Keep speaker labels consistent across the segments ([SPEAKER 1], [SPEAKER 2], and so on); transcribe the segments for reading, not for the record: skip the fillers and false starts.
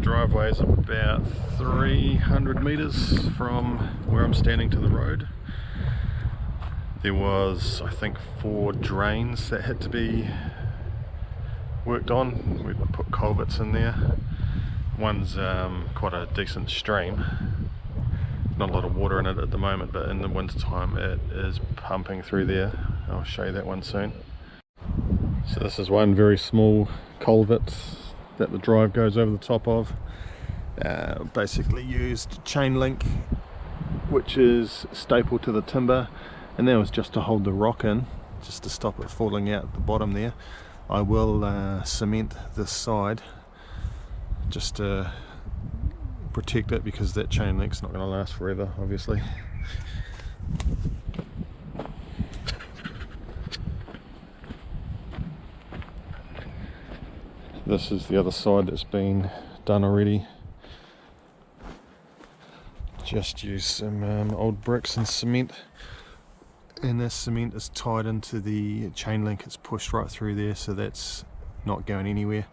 [SPEAKER 1] driveway is about 300 meters from where I'm standing to the road. There was, I think, 4 drains that had to be worked on. We put culverts in there. One's quite a decent stream. Not a lot of water in it at the moment, but in the winter time it is pumping through there. I'll show you that one soon. So this is one very small culvert that the drive goes over the top of. Basically used chain link, which is stapled to the timber, and that was just to hold the rock in, just to stop it falling out at the bottom there. I will cement this side just to protect it, because that chain link's not going to last forever, obviously. This is the other side that's been done already. Just use some old bricks and cement, and this cement is tied into the chain link. It's pushed right through there, so that's not going anywhere.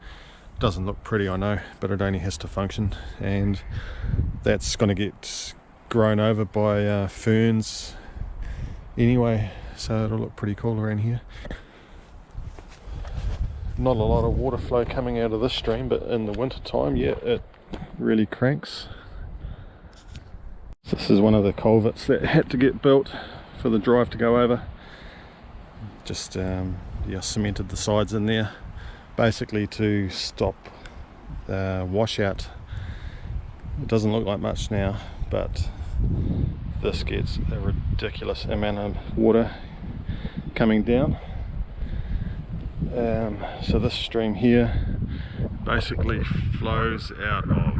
[SPEAKER 1] Doesn't look pretty, I know, but it only has to function, and that's going to get grown over by ferns anyway, so it'll look pretty cool around here. Not a lot of water flow coming out of this stream, but in the winter time, yeah, it really cranks. This is one of the culverts that had to get built for the drive to go over. Just yeah, cemented the sides in there, basically to stop the washout. It doesn't look like much now, but this gets a ridiculous amount of water coming down. So this stream here basically flows out of,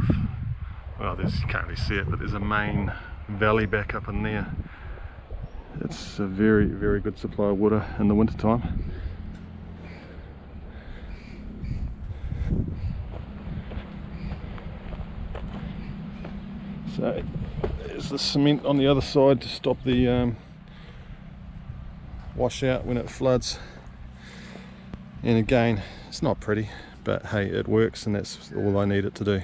[SPEAKER 1] well, you can't really see it, but there's a main valley back up in there. It's a very, very good supply of water in the winter time. So there's the cement on the other side to stop the washout when it floods. And again, it's not pretty, but hey, it works, and that's all I need it to do.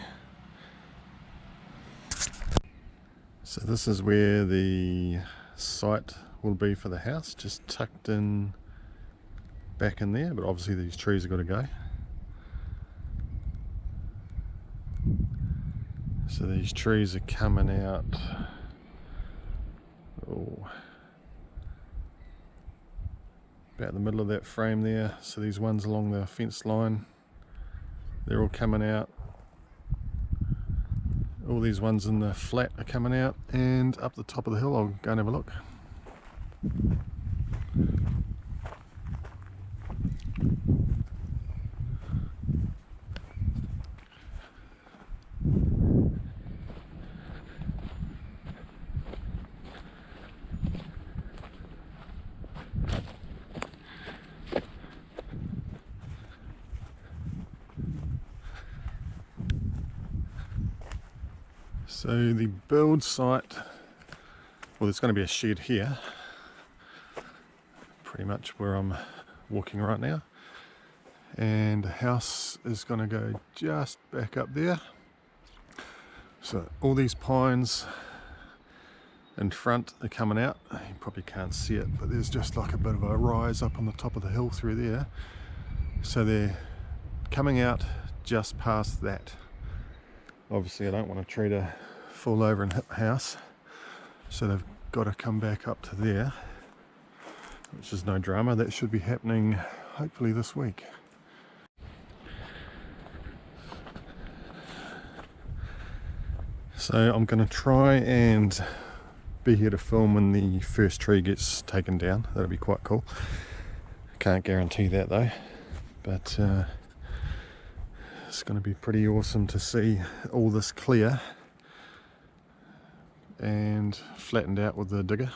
[SPEAKER 1] So this is where the site will be for the house, just tucked in back in there, but obviously these trees have got to go. So these trees are coming out, about the middle of that frame there. So these ones along the fence line, they're all coming out. All these ones in the flat are coming out, and up the top of the hill, I'll go and have a look. So the build site, well, there's going to be a shed here, pretty much where I'm walking right now, and the house is going to go just back up there. So all these pines in front are coming out. You probably can't see it, but there's just like a bit of a rise up on the top of the hill through there. So they're coming out just past that. Obviously I don't want a tree to fall over and hit the house, so they've got to come back up to there, which is no drama. That should be happening hopefully this week. So I'm going to try and be here to film when the first tree gets taken down. That'll be quite cool. Can't guarantee that though, but it's going to be pretty awesome to see all this clear and flattened out with the digger.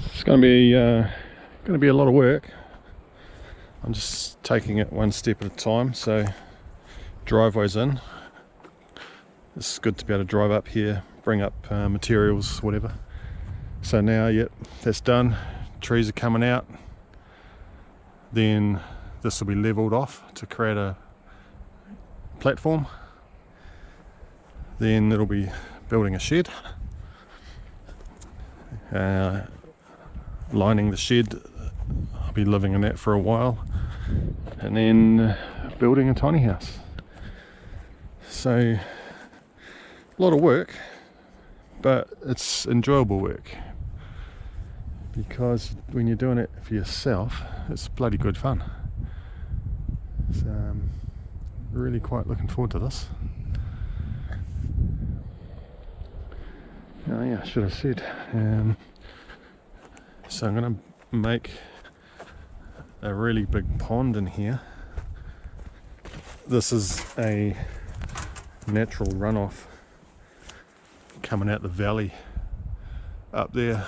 [SPEAKER 1] It's going to be a lot of work. I'm just taking it one step at a time. So driveway's in. It's good to be able to drive up here, bring up materials, whatever. So now, yep, that's done. Trees are coming out. Then this will be leveled off to create a platform. Then it'll be building a shed, lining the shed. I'll be living in that for a while, and then building a tiny house. So a lot of work, but it's enjoyable work, because when you're doing it for yourself, it's bloody good fun. So really quite looking forward to this. Oh yeah, I should have said. So I'm going to make a really big pond in here. This is a natural runoff coming out the valley up there.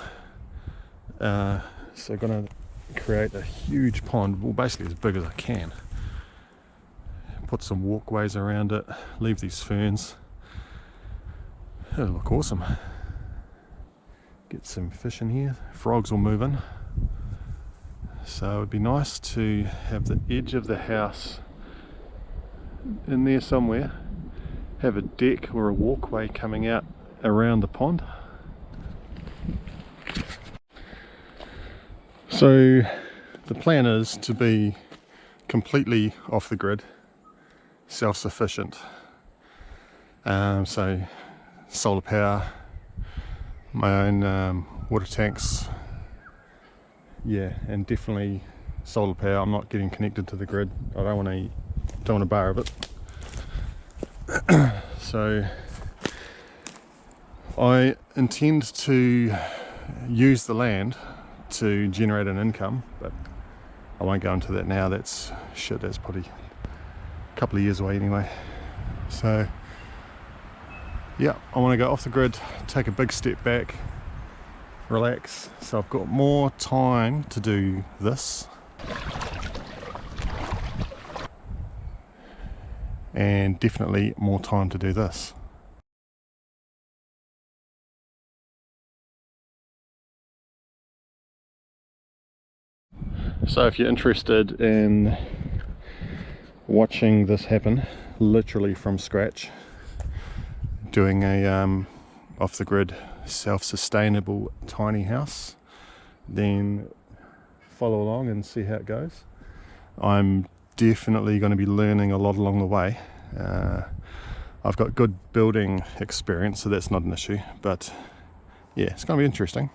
[SPEAKER 1] So I'm going to create a huge pond, well basically as big as I can. Put some walkways around it, leave these ferns. It'll look awesome. Get some fish in here, frogs will move in. So it'd be nice to have the edge of the house in there somewhere, have a deck or a walkway coming out around the pond. So the plan is to be completely off the grid, self-sufficient. So solar power, my own water tanks, yeah, and definitely solar power. I'm not getting connected to the grid. I don't want a bar of it. So I intend to use the land to generate an income, but I won't go into that now. That's probably a couple of years away anyway. So yeah, I want to go off the grid, take a big step back, relax, so I've got more time to do this, and definitely more time to do this. So if you're interested in watching this happen, literally from scratch, doing a off the grid self-sustainable tiny house, then follow along and see how it goes. I'm definitely going to be learning a lot along the way. I've got good building experience, so that's not an issue, but yeah, it's going to be interesting.